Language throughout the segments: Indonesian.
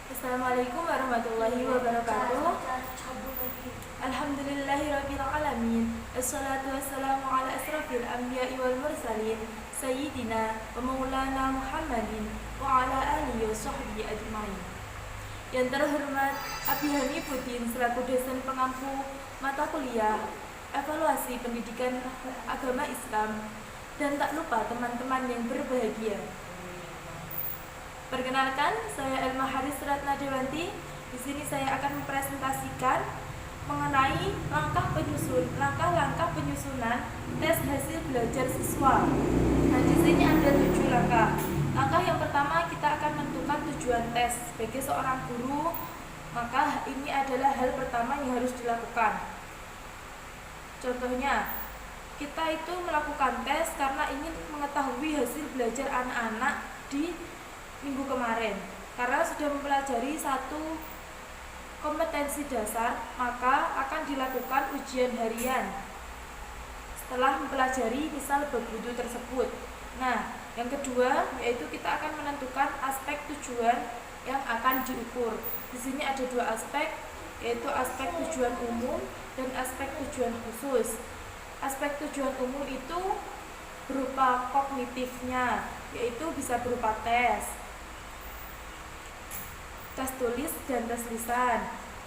Assalamualaikum warahmatullahi wabarakatuh. Alhamdulillahirabbil alamin. Assalatu wassalamu ala asrafil anbiya'i wal mursalin sayyidina wa maulana Muhammadin wa ala alihi wa sahbihi ajmain. Yang terhormat Abi Hanifuddin selaku dosen pengampu mata kuliah Evaluasi Pendidikan Agama Islam, dan tak lupa teman-teman yang berbahagia. Perkenalkan, saya Elma Haris Ratna Dewanti. Di sini saya akan mempresentasikan mengenai langkah-langkah penyusunan tes hasil belajar siswa. Nah, di sini ada 7 langkah. Langkah yang pertama, kita akan menentukan tujuan tes. Sebagai seorang guru, maka ini adalah hal pertama yang harus dilakukan. Contohnya, kita itu melakukan tes karena ingin mengetahui hasil belajar anak-anak di minggu kemarin. Karena sudah mempelajari satu kompetensi dasar, maka akan dilakukan ujian harian setelah mempelajari misal bab wudu tersebut. Nah, yang kedua yaitu kita akan menentukan aspek tujuan yang akan diukur. Di sini ada 2 aspek, yaitu aspek tujuan umum dan aspek tujuan khusus. Aspek tujuan umum itu berupa kognitifnya, yaitu bisa berupa tes tulis dan tes lisan.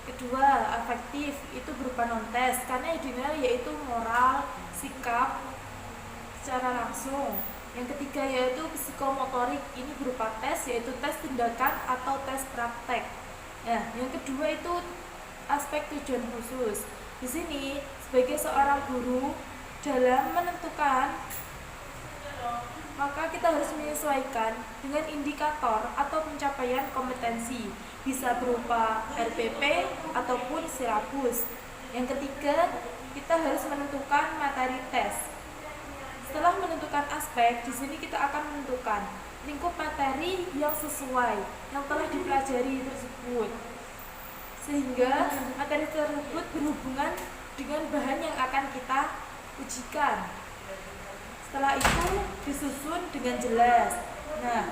Kedua, afektif, itu berupa non-tes, karena yang dinilai yaitu moral, sikap secara langsung. Yang ketiga yaitu psikomotorik, ini berupa tes, yaitu tes tindakan atau tes praktek. Nah, yang kedua itu aspek tujuan khusus. Di sini sebagai seorang guru dalam menentukan, maka kita harus menyesuaikan dengan indikator atau pencapaian kompetensi, bisa berupa RPP ataupun silabus. Yang ketiga, kita harus menentukan materi tes. Setelah menentukan aspek, di sini kita akan menentukan lingkup materi yang sesuai yang telah dipelajari tersebut, sehingga materi tersebut berhubungan dengan bahan yang akan kita ujikan. Setelah itu disusun dengan jelas. Nah,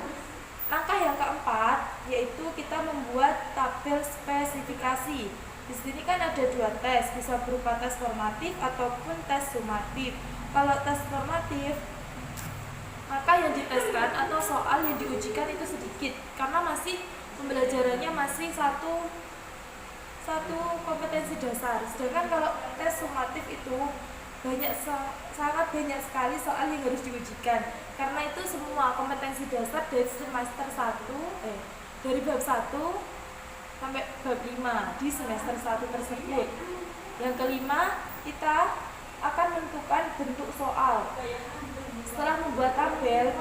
langkah yang keempat yaitu kita membuat tabel spesifikasi. Di sini kan ada 2 tes, bisa berupa tes formatif ataupun tes sumatif. Kalau tes formatif, maka yang diteskan atau soal yang diujikan itu sedikit, karena masih pembelajarannya masih satu kompetensi dasar. Sedangkan kalau tes sumatif itu sangat banyak sekali soal yang harus diujikan, karena itu semua kompetensi dasar dari semester 1 dari bab 1 sampai bab 5 di semester 1 tersebut. Yang kelima, kita akan menentukan bentuk soal. Setelah membuat tabel,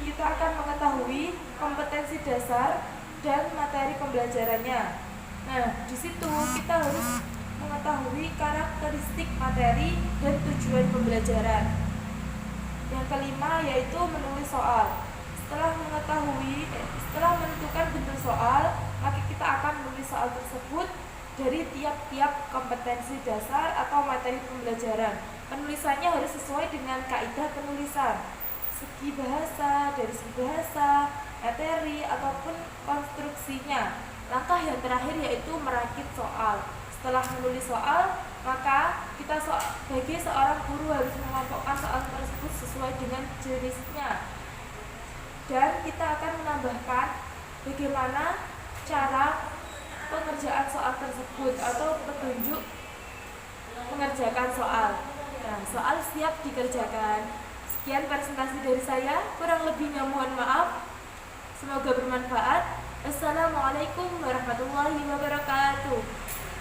kita akan mengetahui kompetensi dasar dan materi pembelajarannya. Nah, di situ kita harus mengetahui karakteristik materi dan tujuan pembelajaran. Yang kelima yaitu menulis soal. Setelah menentukan bentuk soal, maka kita akan menulis soal tersebut dari tiap-tiap kompetensi dasar atau materi pembelajaran. Penulisannya harus sesuai dengan kaidah penulisan, segi bahasa, dari segi bahasa, materi ataupun konstruksinya. Langkah yang terakhir yaitu merakit soal. Setelah menulis soal, maka kita sebagai seorang guru harus mengelompokkan soal tersebut sesuai dengan jenisnya. Dan kita akan menambahkan bagaimana cara pengerjaan soal tersebut atau petunjuk mengerjakan soal. Nah, soal siap dikerjakan. Sekian presentasi dari saya, kurang lebihnya mohon maaf. Semoga bermanfaat. Assalamualaikum warahmatullahi wabarakatuh.